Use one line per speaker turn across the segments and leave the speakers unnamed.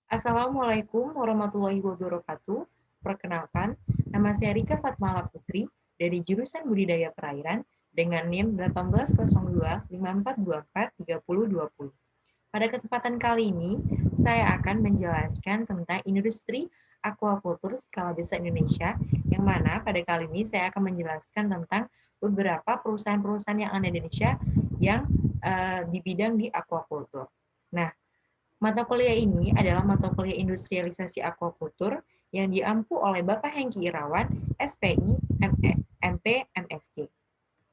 Assalamualaikum warahmatullahi wabarakatuh. Perkenalkan, nama saya Rika Fatmala Putri dari jurusan Budidaya Perairan dengan NIM 180254243020. Pada kesempatan kali ini, saya akan menjelaskan tentang industri aquaculture skala besar Indonesia, yang mana pada kali ini saya akan menjelaskan tentang beberapa perusahaan-perusahaan yang ada di Indonesia yang di bidang di aquaculture. Nah, mata kuliah ini adalah mata kuliah industrialisasi aquaculture yang diampu oleh Bapak Hengki Irawan, SPI, MP, MSc.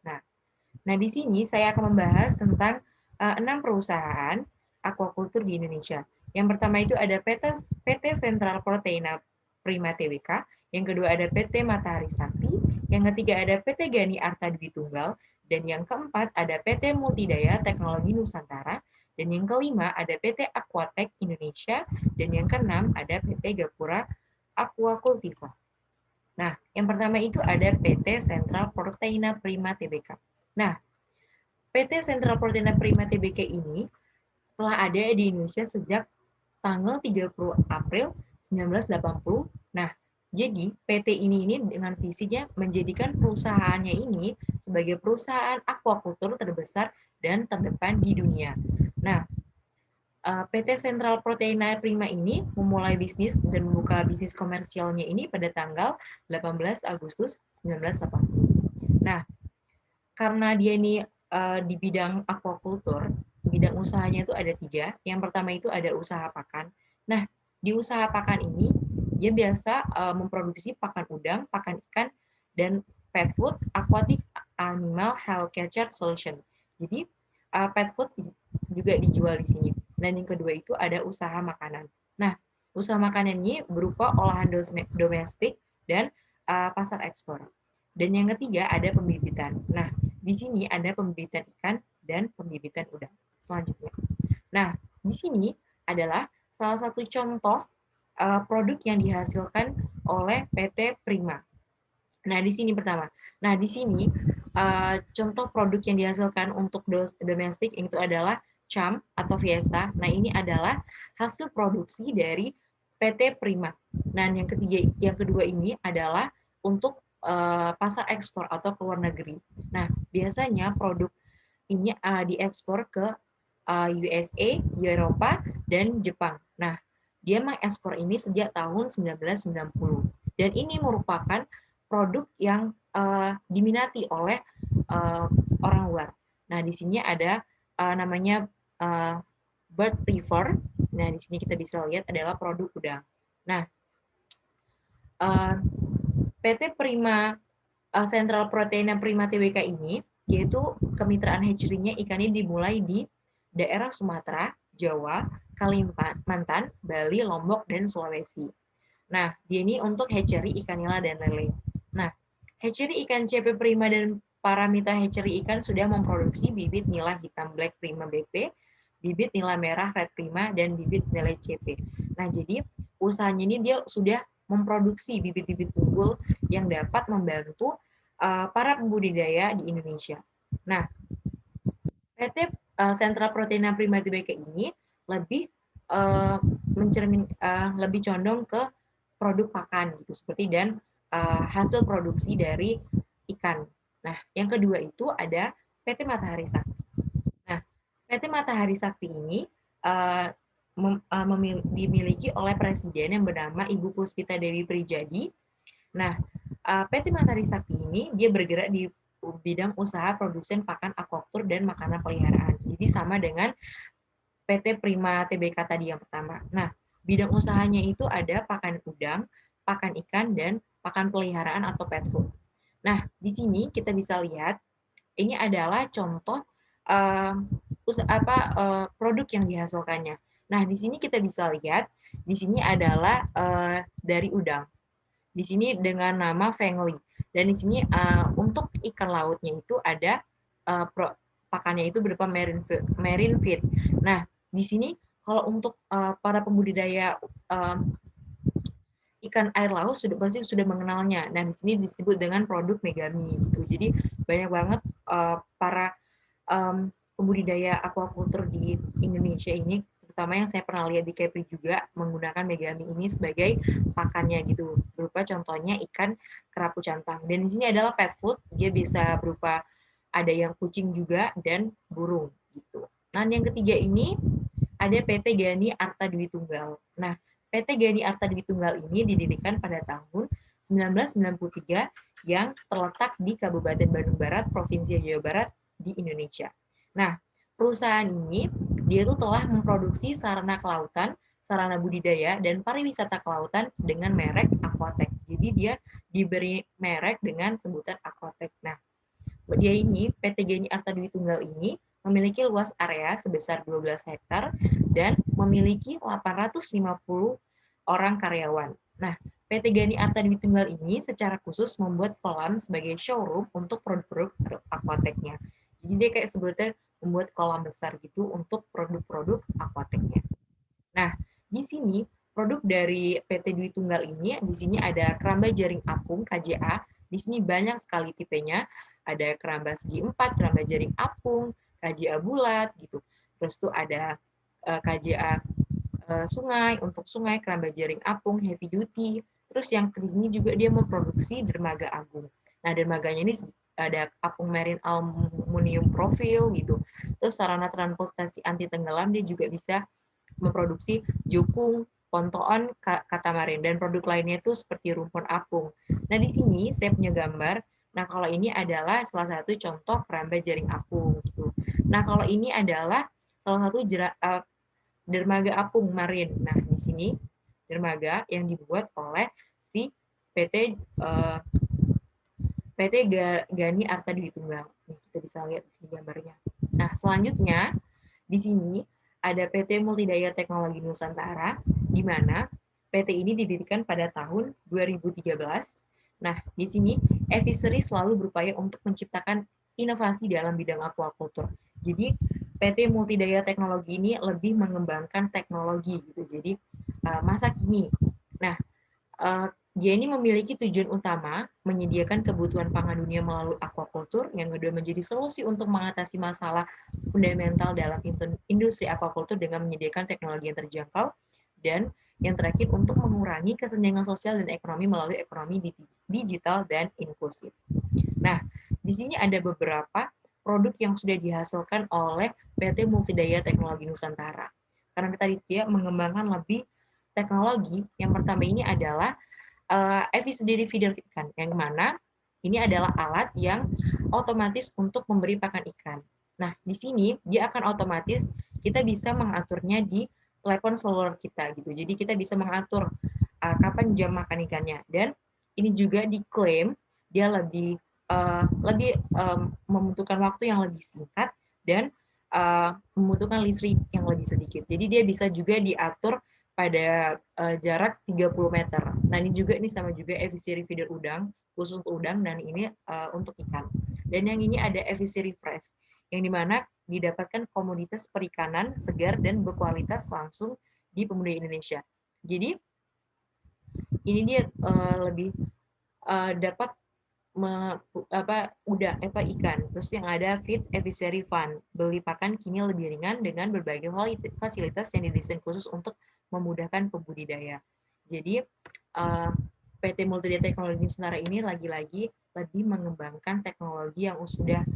Nah, di sini saya akan membahas tentang 6 perusahaan aquaculture di Indonesia. Yang pertama itu ada PT Central Proteina Prima Tbk, yang kedua ada PT Matahari Sakti, yang ketiga ada PT Gani Arta Dwi Tunggal, dan yang keempat ada PT Multidaya Teknologi Nusantara, dan yang kelima ada PT Aquatech Indonesia, dan yang keenam ada PT Gapura Aquacultiva. Nah, yang pertama itu ada PT Central Proteina Prima Tbk. Nah, PT Central Proteina Prima Tbk ini telah ada di Indonesia sejak tanggal 30 April 1980. Nah, jadi PT ini dengan visinya menjadikan perusahaannya ini sebagai perusahaan aquaculture terbesar dan terdepan di dunia. Nah, PT Central Proteina Prima ini memulai bisnis dan membuka bisnis komersialnya ini pada tanggal 18 Agustus 1980. Nah, karena dia ini di bidang aquaculture, bidang usahanya itu ada 3. Yang pertama itu ada usaha pakan. Nah, di usaha pakan ini, dia biasa memproduksi pakan udang, pakan ikan, dan pet food, aquatic animal health catcher solution. Jadi, pet food juga dijual di sini. Dan yang kedua itu ada usaha makanan. Nah, usaha makanan ini berupa olahan domestik dan pasar ekspor. Dan yang ketiga ada pembibitan. Nah, di sini ada pembibitan ikan dan pembibitan udang. Selanjutnya. Nah, di sini adalah salah satu contoh produk yang dihasilkan oleh PT Prima. Nah, di sini pertama. Nah, di sini contoh produk yang dihasilkan untuk domestik itu adalah Cham atau Fiesta. Nah, ini adalah hasil produksi dari PT Prima. Nah, yang kedua ini adalah untuk pasar ekspor atau ke luar negeri. Nah, biasanya produk ini diekspor ke USA, Eropa, dan Jepang. Nah, dia mengekspor ini sejak tahun 1990. Dan ini merupakan produk yang diminati oleh orang luar. Nah, di sini ada namanya Bird River. Nah, di sini kita bisa lihat adalah produk udang. Nah, PT Prima Central Proteina Prima Tbk ini, yaitu kemitraan hatchery-nya ikan ini dimulai di daerah Sumatera, Jawa, Kalimantan, Bali, Lombok, dan Sulawesi. Nah, dia ini untuk hatchery ikan nila dan lele. Nah, hatchery ikan CP Prima dan Paramita hatchery ikan sudah memproduksi bibit nila hitam Black Prima BP, bibit nila merah Red Prima, dan bibit lele CP. Nah, jadi usahanya ini dia sudah memproduksi bibit-bibit unggul yang dapat membantu para pembudidaya di Indonesia. Nah, PT Sentra Proteina Prima Tbk ini lebih lebih condong ke produk pakan gitu seperti dan hasil produksi dari ikan. Nah, yang kedua itu ada PT Matahari Sakti. Nah, PT Matahari Sakti ini dimiliki oleh presiden yang bernama Ibu Puspita Dewi Prijadi. Nah, PT Matahari Sakti ini dia bergerak di bidang usaha produsen pakan aquaculture dan makanan peliharaan. Jadi sama dengan PT Prima Tbk tadi yang pertama. Nah, bidang usahanya itu ada pakan udang, pakan ikan, dan pakan peliharaan atau pet food. Nah, di sini kita bisa lihat ini adalah contoh produk yang dihasilkannya. Nah, di sini kita bisa lihat di sini adalah dari udang. Di sini dengan nama Fengli. Dan di sini untuk ikan lautnya itu ada pakannya itu berupa marine feed. Nah, di sini kalau untuk para pembudidaya ikan air laut sudah mengenalnya. Nah, di sini disebut dengan produk Megami gitu. Jadi banyak banget para pembudidaya aquaculture di Indonesia ini, terutama yang saya pernah lihat di Kepri juga menggunakan megami ini sebagai pakannya gitu. Berupa contohnya ikan kerapu cantang. Dan di sini adalah pet food, dia bisa berupa ada yang kucing juga dan burung gitu. Nah, yang ketiga ini ada PT Gani Arta Dwi Tunggal. Nah, PT Gani Arta Dwi Tunggal ini didirikan pada tahun 1993 yang terletak di Kabupaten Bandung Barat, Provinsi Jawa Barat di Indonesia. Nah, perusahaan ini dia tuh telah memproduksi sarana kelautan, sarana budidaya, dan pariwisata kelautan dengan merek Aquatech. Jadi dia diberi merek dengan sebutan Aquatech. Nah, dia ini, PT Gani Arta Dwi Tunggal ini memiliki luas area sebesar 12 hektar dan memiliki 850 orang karyawan. Nah, PT Gani Arta Dwi Tunggal ini secara khusus membuat kolam sebagai showroom untuk produk-produk aquatech-nya. Jadi dia kayak sebetulnya membuat kolam besar gitu untuk produk-produk aquatech-nya. Nah, di sini produk dari PT Dwi Tunggal ini, di sini ada keramba jaring apung KJA. Di sini banyak sekali tipenya. Ada keramba segi 4, keramba jaring apung, KJA bulat gitu. Terus tuh ada KJA sungai, untuk sungai, keramba jaring apung, heavy duty. Terus yang di sini juga dia memproduksi dermaga agung. Nah, dermaganya ini ada apung marine aluminium profil gitu. Terus sarana transportasi anti tenggelam dia juga bisa memproduksi jukung, pontoon, katamaran, dan produk lainnya itu seperti rumpun apung. Nah, di sini saya punya gambar. Nah, kalau ini adalah salah satu contoh keramba jaring apung. Gitu. Nah, kalau ini adalah salah satu dermaga apung marin. Nah, di sini dermaga yang dibuat oleh si PT Gani Arta Dwi Tunggal. Nih, kita bisa lihat di sini gambarnya. Nah, selanjutnya di sini ada PT Multidaya Teknologi Nusantara, di mana PT ini didirikan pada tahun 2013. Nah, di sini Evisery selalu berupaya untuk menciptakan inovasi dalam bidang aquaculture. Jadi, PT Multidaya Teknologi ini lebih mengembangkan teknologi gitu. Jadi, masa kini. Nah, dia ini memiliki tujuan utama menyediakan kebutuhan pangan dunia melalui aquaculture, yang kedua menjadi solusi untuk mengatasi masalah fundamental dalam industri aquaculture dengan menyediakan teknologi yang terjangkau, dan yang terakhir untuk mengurangi kesenjangan sosial dan ekonomi melalui ekonomi digital dan inklusif. Nah, di sini ada beberapa produk yang sudah dihasilkan oleh PT Multidaya Teknologi Nusantara. Karena tadi dia mengembangkan lebih teknologi, yang pertama ini adalah FVCD feeder ikan, yang mana ini adalah alat yang otomatis untuk memberi pakan ikan. Nah, di sini dia akan otomatis kita bisa mengaturnya di telepon seluler kita gitu. Jadi kita bisa mengatur kapan jam makan ikannya, dan ini juga diklaim dia lebih membutuhkan waktu yang lebih singkat dan membutuhkan listrik yang lebih sedikit. Jadi dia bisa juga diatur pada jarak 30 meter. Nah, ini juga ini sama juga efisiensi feeder udang, khusus untuk udang, dan ini untuk ikan. Dan yang ini ada efisiensi fresh, yang dimana didapatkan komoditas perikanan segar dan berkualitas langsung di pemuda Indonesia. Jadi ini dia lebih dapat ikan. Terus yang ada feed efficiency fund, beli pakan kini lebih ringan dengan berbagai fasilitas yang didesain khusus untuk memudahkan pembudidaya. Jadi PT Multidaya Teknologi Nusantara ini lagi-lagi lebih mengembangkan teknologi yang sudah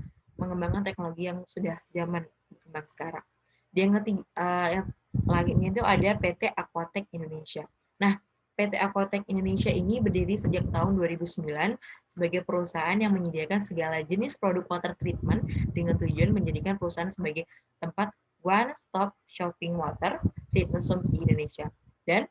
zaman berkembang sekarang. Yang ketiga, yang lainnya itu ada PT Aquatech Indonesia. Nah, PT Aquatech Indonesia ini berdiri sejak tahun 2009 sebagai perusahaan yang menyediakan segala jenis produk water treatment dengan tujuan menjadikan perusahaan sebagai tempat one-stop shopping water treatment di Indonesia. Dan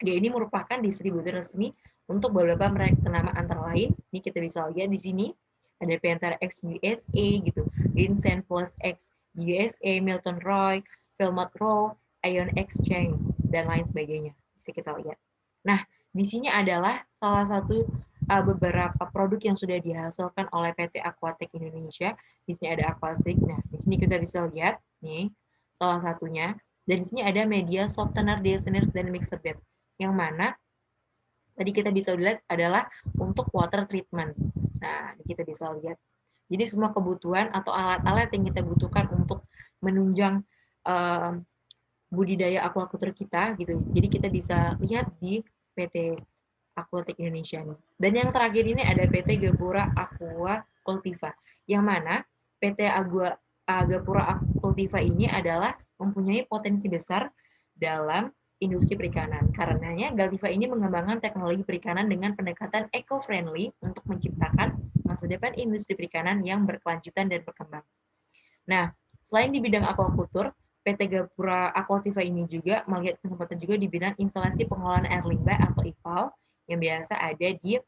dia ini merupakan distributor resmi untuk beberapa merek ternama antara lain. Ini kita bisa lihat di sini ada Panther X USA gitu, Vincent Plus X USA, Milton Roy, Philmont Row, Ion Exchange, dan lain sebagainya. Bisa kita lihat. Nah, di sini adalah salah satu beberapa produk yang sudah dihasilkan oleh PT Aquatech Indonesia. Di sini ada Aquastic. Nah, di sini kita bisa lihat nih salah satunya. Dan di sini ada media softener, deesseners, dan mixer bed. Yang mana tadi kita bisa lihat adalah untuk water treatment. Nah, kita bisa lihat. Jadi semua kebutuhan atau alat-alat yang kita butuhkan untuk menunjang budidaya aquaculture kita gitu. Jadi kita bisa lihat di PT Aquatic Indonesia nih. Dan yang terakhir ini ada PT Gapura Aqua Cultiva, yang mana PT Gapura Cultiva ini adalah mempunyai potensi besar dalam industri perikanan. Karenanya Galtiva ini mengembangkan teknologi perikanan dengan pendekatan eco-friendly untuk menciptakan masa depan industri perikanan yang berkelanjutan dan berkembang. Nah, selain di bidang aquaculture, PT Gapura Aquativa ini juga melihat kesempatan juga di bidang instalasi pengolahan air limbah atau IPAL yang biasa ada di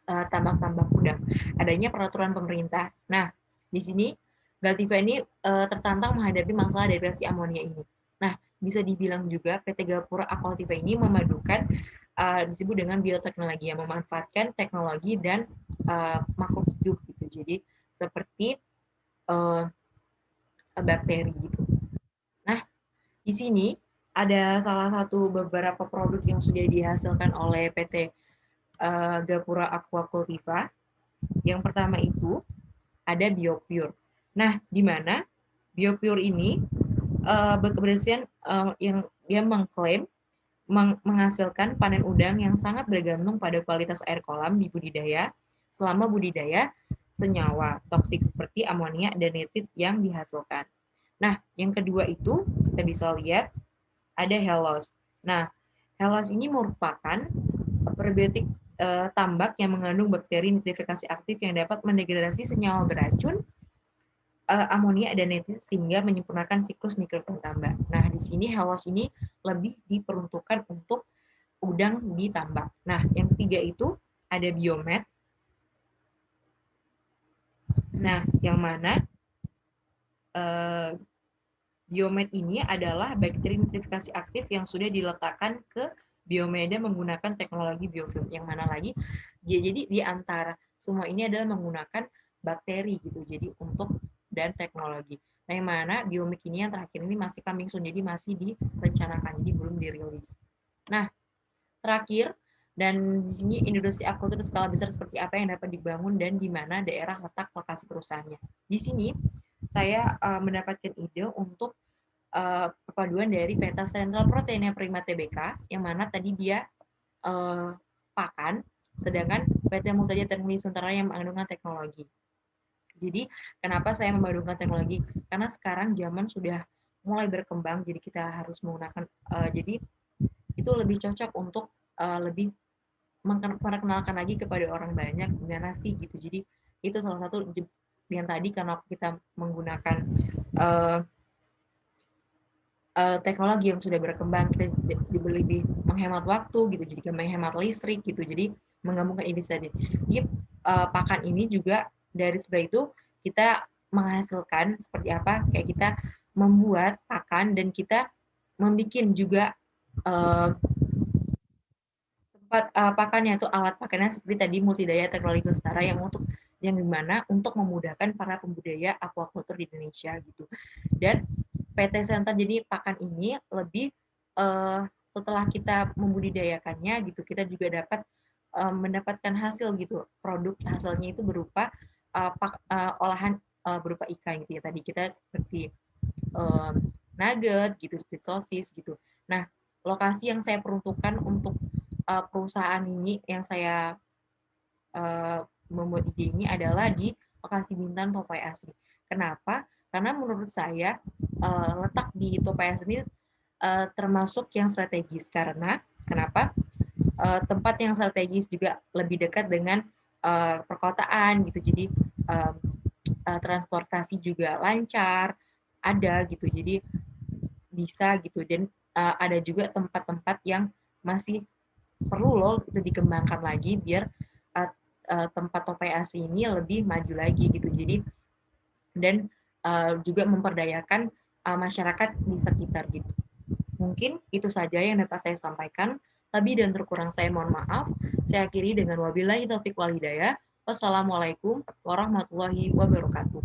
tambak-tambak udang. Adanya peraturan pemerintah. Nah, di sini Galtiva ini tertantang menghadapi masalah degradasi amonia ini. Nah, bisa dibilang juga PT Gapura Aquativa ini memadukan disebut dengan bioteknologi yang memanfaatkan teknologi dan makhluk hidup gitu. Jadi seperti bakteri gitu. Nah, di sini ada salah satu beberapa produk yang sudah dihasilkan oleh PT Gapura Aquacultiva. Yang pertama itu ada BioPure. Nah, di mana BioPure ini berkebersihan yang dia mengklaim menghasilkan panen udang yang sangat bergantung pada kualitas air kolam di budidaya selama budidaya senyawa toksik seperti amonia dan nitrit yang dihasilkan. Nah, yang kedua itu kita bisa lihat ada Helos. Nah, Helos ini merupakan probiotik tambak yang mengandung bakteri nitrifikasi aktif yang dapat mendegradasi senyawa beracun amonia dan nitrit sehingga menyempurnakan siklus nikrogen tambak. Nah, di sini Helos ini lebih diperuntukkan untuk udang di tambak. Nah, yang ketiga itu ada Biomed. Nah, yang mana Biomed ini adalah bakteri nitrifikasi aktif yang sudah diletakkan ke biomeda menggunakan teknologi biofilm. Yang mana lagi? Jadi di antara semua ini adalah menggunakan bakteri gitu. Jadi untuk dan teknologi. Nah, yang mana Biomed ini yang terakhir ini masih coming soon, jadi masih direncanakan, jadi belum dirilis. Nah, terakhir, dan di sini industri aquaculture skala besar seperti apa yang dapat dibangun dan di mana daerah letak lokasi perusahaannya. Di sini saya mendapatkan ide untuk perpaduan dari peta sentral proteinnya Prima TBK, yang mana tadi dia pakan, sedangkan PT Multidia Teknologi Nusantara yang mengandungkan teknologi. Jadi kenapa saya memadukan teknologi? Karena sekarang zaman sudah mulai berkembang, jadi kita harus menggunakan, jadi itu lebih cocok untuk lebih memperkenalkan lagi kepada orang banyak gimana sih gitu. Jadi itu salah satu yang tadi karena kita menggunakan teknologi yang sudah berkembang, kita lebih menghemat waktu gitu, jadi menghemat listrik gitu, jadi menggabungkan ini saja. Jadi pakan ini juga dari sebelah itu kita menghasilkan seperti apa, kayak kita membuat pakan dan kita membuat juga tempat pakannya itu alat pakannya seperti tadi Multidaya Teknologi Nusantara yang dimana untuk memudahkan para pembudidaya aquaculture di Indonesia gitu. Dan PT Center jadi pakan ini lebih setelah kita membudidayakannya gitu, kita juga dapat mendapatkan hasil gitu. Produk hasilnya itu berupa olahan berupa ikan gitu ya. Tadi kita seperti nugget gitu, split sosis gitu. Nah, lokasi yang saya peruntukkan untuk perusahaan ini yang saya membuat ide ini adalah di lokasi Bintan Topai Asri. Kenapa? Karena menurut saya letak di Topai Asri ini termasuk yang strategis. Karena kenapa? Tempat yang strategis juga lebih dekat dengan perkotaan gitu. Jadi transportasi juga lancar, ada gitu. Jadi bisa gitu. Dan ada juga tempat-tempat yang masih perlu loh itu dikembangkan lagi biar tempat Topai Asri ini lebih maju lagi gitu. Jadi dan juga memperdayakan masyarakat di sekitar gitu. Mungkin itu saja yang dapat saya sampaikan. Lebih dan terkurang saya mohon maaf. Saya akhiri dengan wabillahi taufiq wal hidayah. Wassalamualaikum warahmatullahi wabarakatuh.